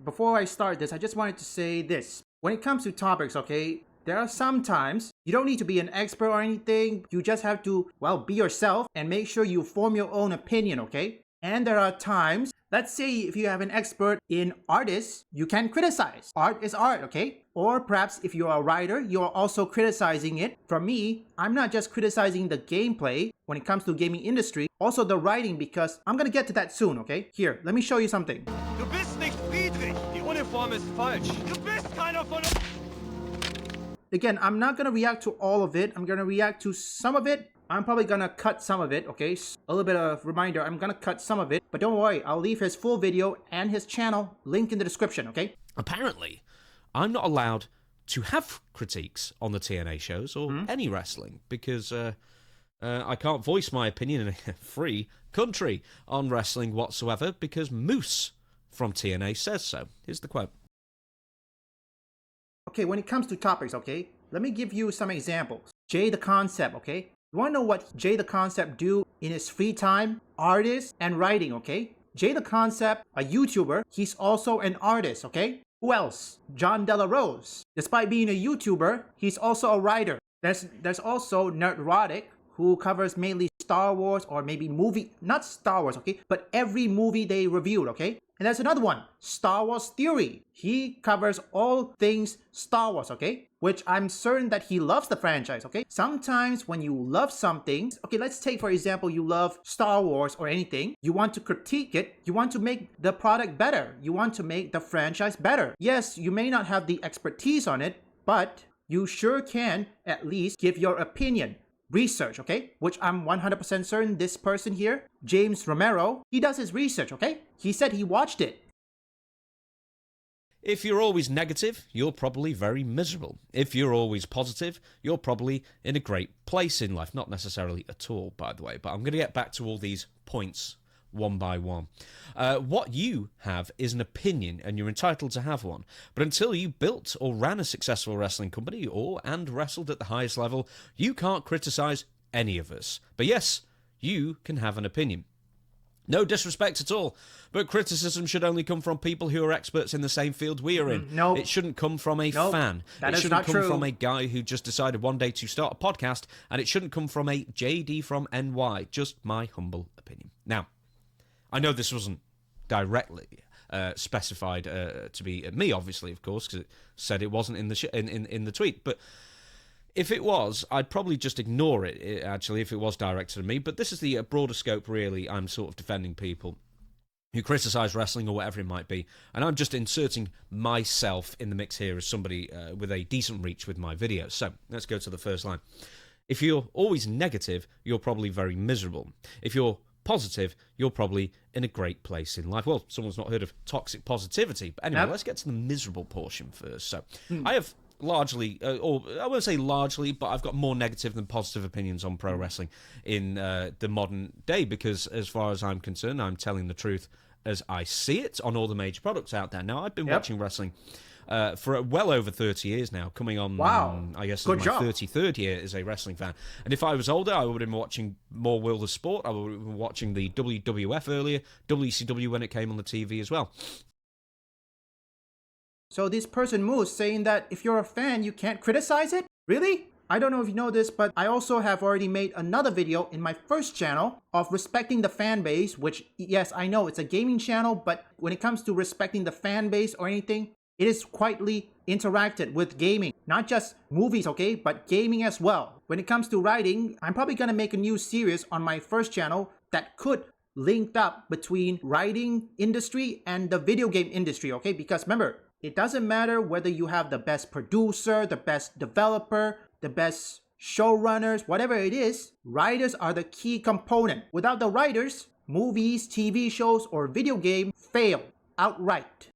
before I start this, I just wanted to say this. When it comes to topics, okay, there are some times you don't need to be an expert or anything. You just have to, well, be yourself and make sure you form your own opinion, okay? And there are times, let's say if you have an expert in artists, you can criticize. Art is art, okay? Or perhaps if you're a writer, you're also criticizing it. For me, I'm not just criticizing the gameplay when it comes to gaming industry, also the writing, because I'm gonna get to that soon, okay? Here, let me show you something. Du bist nicht Friedrich. Die Uniform ist falsch. Du bist keiner von uns. Again, I'm not gonna react to all of it. I'm gonna react to some of it. I'm probably gonna cut some of it, okay? A little bit of reminder, I'm gonna cut some of it, but don't worry, I'll leave his full video and his channel link in the description, okay? Apparently, I'm not allowed to have critiques on the TNA shows or any wrestling because I can't voice my opinion in a free country on wrestling whatsoever because Moose from TNA says so. Here's the quote. Okay, when it comes to topics, okay, let me give you some examples. Jay the Concept, okay? You wanna know what Jay the Concept do in his free time? Artist and writing, okay? Jay the Concept, a YouTuber, he's also an artist, okay? Who else? John Della Rose. Despite being a YouTuber, he's also a writer. There's also Nerdrotic, who covers mainly Star Wars or maybe not Star Wars, okay? But every movie they reviewed, okay? And there's another one, Star Wars Theory. He covers all things Star Wars, okay? Which I'm certain that he loves the franchise, okay? Sometimes when you love something, okay, let's take for example, you love Star Wars or anything, you want to critique it, you want to make the product better, you want to make the franchise better. Yes, you may not have the expertise on it, but you sure can at least give your opinion. Research, okay? Which I'm 100% certain this person here, James Romero, he does his research, okay? He said he watched it. If you're always negative, you're probably very miserable. If you're always positive, you're probably in a great place in life. Not necessarily at all, by the way, but I'm going to get back to all these points one by one. What you have is an opinion, and you're entitled to have one. But until you built or ran a successful wrestling company and wrestled at the highest level, you can't criticize any of us. But yes, you can have an opinion. No disrespect at all, but criticism should only come from people who are experts in the same field we are in. No. It shouldn't come from a fan. It shouldn't come from a guy who just decided one day to start a podcast, and it shouldn't come from a JD from NY. Just my humble opinion. Now, I know this wasn't directly specified to be me, obviously, of course, because it said it wasn't in the in the tweet. But if it was, I'd probably just ignore it, actually, if it was directed at me. But this is the broader scope, really. I'm sort of defending people who criticise wrestling or whatever it might be. And I'm just inserting myself in the mix here as somebody with a decent reach with my videos. So let's go to the first line. If you're always negative, you're probably very miserable. If you're positive, you're probably in a great place in life. Well, someone's not heard of toxic positivity. But anyway, let's get to the miserable portion first. So I have largely, or I won't say largely, but I've got more negative than positive opinions on pro wrestling in the modern day because as far as I'm concerned, I'm telling the truth as I see it on all the major products out there. Now, I've been watching wrestling for well over 30 years now, coming on, I guess, my 33rd year as a wrestling fan. And if I was older, I would have been watching more World of Sport. I would have been watching the WWF earlier, WCW when it came on the TV as well. So this person Moose saying that if you're a fan, you can't criticize it? Really? I don't know if you know this, but I also have already made another video in my first channel of respecting the fan base, which, yes, I know it's a gaming channel, but when it comes to respecting the fan base or anything, it is quietly interacted with gaming. Not just movies, okay, but gaming as well. When it comes to writing, I'm probably gonna make a new series on my first channel that could link up between writing industry and the video game industry, okay? Because remember, it doesn't matter whether you have the best producer, the best developer, the best showrunners, whatever it is, writers are the key component. Without the writers, movies, TV shows, or video game fail outright.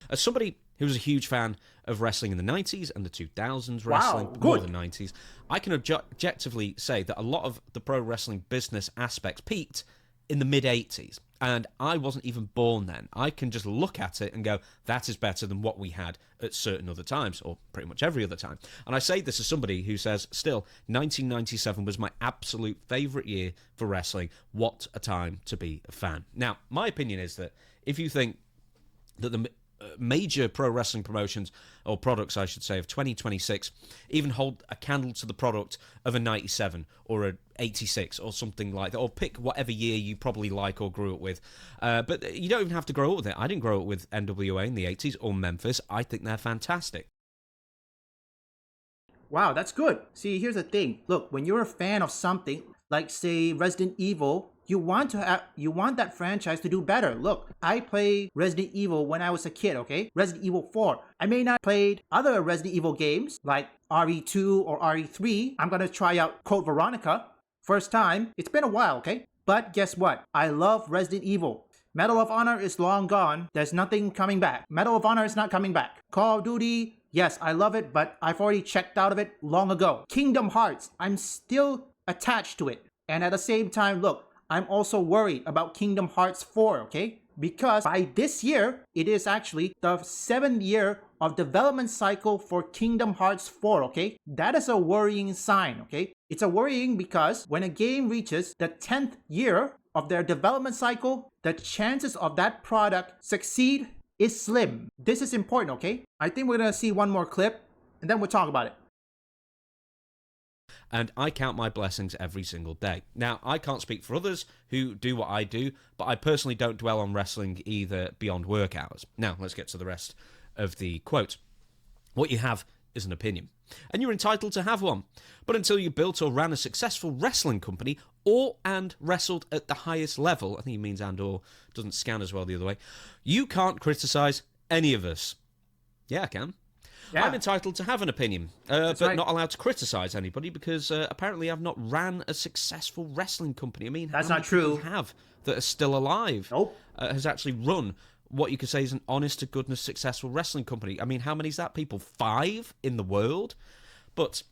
As somebody who was a huge fan of wrestling in the 90s and the 2000s wrestling, more than 90s, I can objectively say that a lot of the pro wrestling business aspects peaked in the mid-80s. And I wasn't even born then. I can just look at it and go, that is better than what we had at certain other times, or pretty much every other time. And I say this as somebody who says, still, 1997 was my absolute favourite year for wrestling. What a time to be a fan. Now, my opinion is that if you think that the major pro wrestling promotions, or products I should say, of 2026 even hold a candle to the product of a 97 or a 86 or something like that, or pick whatever year you probably like or grew up with. But you don't even have to grow up with it. I didn't grow up with NWA in the 80s or Memphis. I think they're fantastic. Wow, that's good. See, here's the thing. Look, when you're a fan of something, like say Resident Evil, you want that franchise to do better. Look, I played Resident Evil when I was a kid, okay? Resident Evil 4. I may not played other Resident Evil games like RE2 or RE3. I'm gonna try out Code Veronica. First time. It's been a while, okay? But guess what? I love Resident Evil. Medal of Honor is long gone. There's nothing coming back. Medal of Honor is not coming back. Call of Duty, yes, I love it, but I've already checked out of it long ago. Kingdom Hearts, I'm still attached to it. And at the same time, look, I'm also worried about Kingdom Hearts 4, okay? Because by this year, it is actually the 7th year of development cycle for Kingdom Hearts 4, okay? That is a worrying sign, okay? It's a worrying because when a game reaches the 10th year of their development cycle, the chances of that product succeed is slim. This is important, okay? I think we're gonna see one more clip and then we'll talk about it. And I count my blessings every single day. Now, I can't speak for others who do what I do, but I personally don't dwell on wrestling either beyond work hours. Now, let's get to the rest of the quote. What you have is an opinion, and you're entitled to have one. But until you built or ran a successful wrestling company and wrestled at the highest level, I think he means and or, doesn't scan as well the other way, you can't criticize any of us. Yeah, I can. Yeah. I'm entitled to have an opinion, but right. Not allowed to criticize anybody because apparently I've not ran a successful wrestling company. I mean, that's not true. People have that are still alive? Nope. Has actually run what you could say is an honest-to-goodness successful wrestling company. I mean, how many is that, people? 5 in the world? But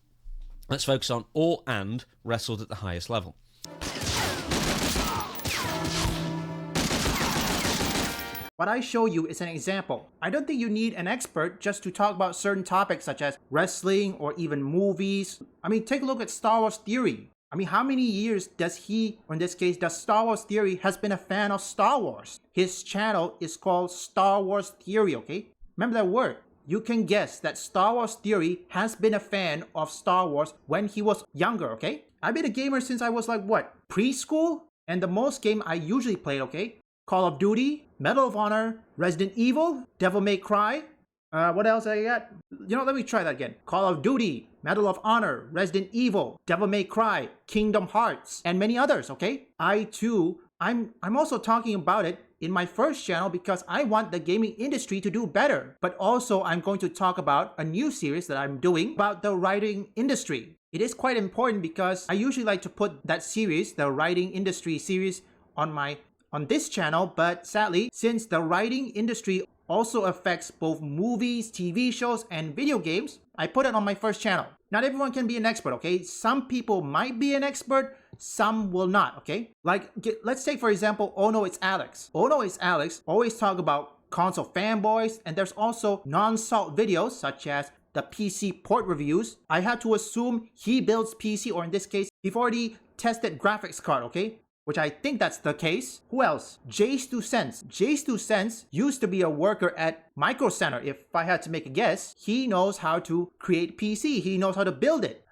let's focus on and wrestled at the highest level. What I show you is an example. I don't think you need an expert just to talk about certain topics such as wrestling or even movies. I mean, take a look at Star Wars Theory. I mean, how many years does he, or in this case, does Star Wars Theory has been a fan of Star Wars? His channel is called Star Wars Theory, okay? Remember that word. You can guess that Star Wars Theory has been a fan of Star Wars when he was younger, okay? I've been a gamer since I was like, what, preschool? And the most game I usually played, okay? Call of Duty, Medal of Honor, Resident Evil, Devil May Cry. What else I got? You know, let me try that again. Call of Duty, Medal of Honor, Resident Evil, Devil May Cry, Kingdom Hearts, and many others, okay? I'm also talking about it in my first channel because I want the gaming industry to do better. But also I'm going to talk about a new series that I'm doing about the writing industry. It is quite important because I usually like to put that series, the writing industry series, on this channel, but sadly, since the writing industry also affects both movies, TV shows, and video games, I put it on my first channel. Not everyone can be an expert, okay? Some people might be an expert, some will not, okay? Like, let's take for example, Oh No It's Alex. Oh No It's Alex always talk about console fanboys, and there's also non-salt videos such as the PC port reviews. I had to assume he builds PC, or in this case, he've already tested graphics card, okay? Which I think that's the case. Who else? Jace 2 Cents. Jace 2 Cents used to be a worker at Micro Center. If I had to make a guess, he knows how to create PC. He knows how to build it.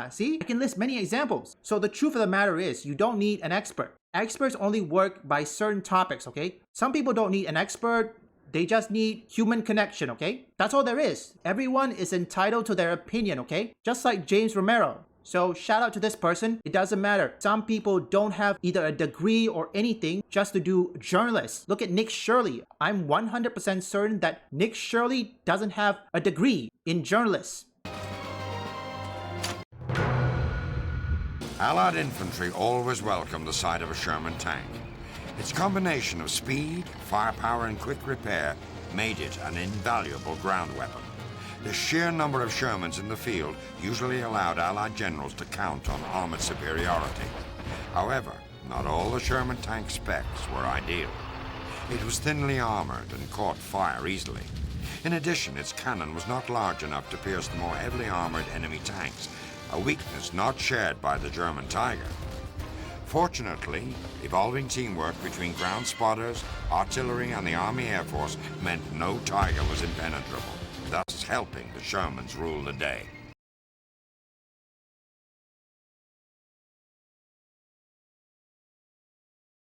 See? I can list many examples. So the truth of the matter is, you don't need an expert. Experts only work by certain topics, okay? Some people don't need an expert. They just need human connection, okay? That's all there is. Everyone is entitled to their opinion, okay? Just like James Romero. So shout out to this person. It doesn't matter. Some people don't have either a degree or anything just to do journalists. Look at Nick Shirley. I'm 100% certain that Nick Shirley doesn't have a degree in journalists. Allied infantry always welcomed the sight of a Sherman tank. Its combination of speed, firepower, and quick repair made it an invaluable ground weapon. The sheer number of Shermans in the field usually allowed Allied generals to count on armored superiority. However, not all the Sherman tank specs were ideal. It was thinly armored and caught fire easily. In addition, its cannon was not large enough to pierce the more heavily armored enemy tanks, a weakness not shared by the German Tiger. Fortunately, evolving teamwork between ground spotters, artillery, and the Army Air Force meant no Tiger was impenetrable, thus helping the Shermans rule the day.